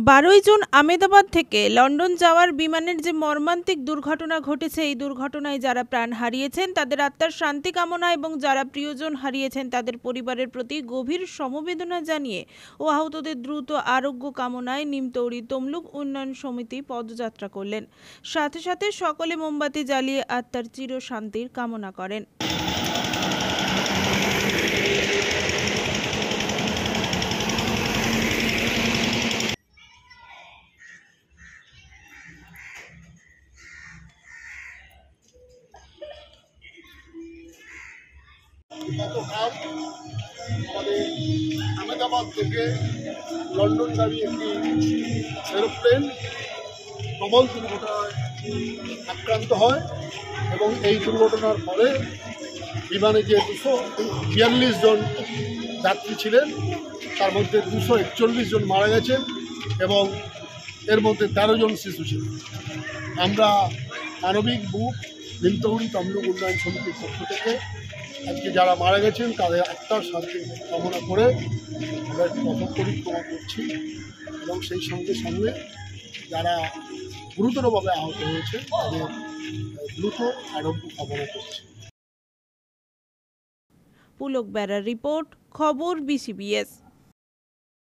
12 June Ahmedabad থেকে London যাওয়ার বিমানের যে মর্মান্তিক দুর্ঘটনা ঘটেছে, এই দুর্ঘটনায় যারা প্রাণ হারিয়েছেন তাদের আত্মার শান্তি কামনা এবং যারা প্রিয়জন হারিয়েছেন তাদের পরিবারের প্রতি গভীর সমবেদনা জানিয়ে ও আহতদের দ্রুত আরোগ্য কামনায় নিমতৌড়ি তমলুক উন্নয়ন সমিতি পদযাত্রা করলেন। সাথে সাথে সকলে মোমবাতি জ্বালিয়ে আত্মার চির শান্তির কামনা করেন। গতকাল আমাদের আহমেদাবাদ থেকে লন্ডনগামী একটি এরোপ্লেন প্রবল দুর্ঘটনায় আক্রান্ত হয় এবং এই দুর্ঘটনার ফলে বিমানে যে 242 জন যাত্রী ছিলেন তার মধ্যে 241 জন মারা গেছেন এবং এর মধ্যে 13 জন শিশু ছিলেন। আমরা মানবিক বুক নিমতৌড়ি তমলুক উন্নয়ন সমিতির পক্ষ থেকে আজকে যারা মারা গেছেন তাদের আত্মার শান্তি কামনা করে আমরা পথ পরিক্রমা করছি এবং সেই সঙ্গে সঙ্গে যারা গুরুতরভাবে আহত হয়েছে তাদের দ্রুত আরোগ্য কামনা করছি। পুলক বেড়ার রিপোর্ট, খবর BCBS।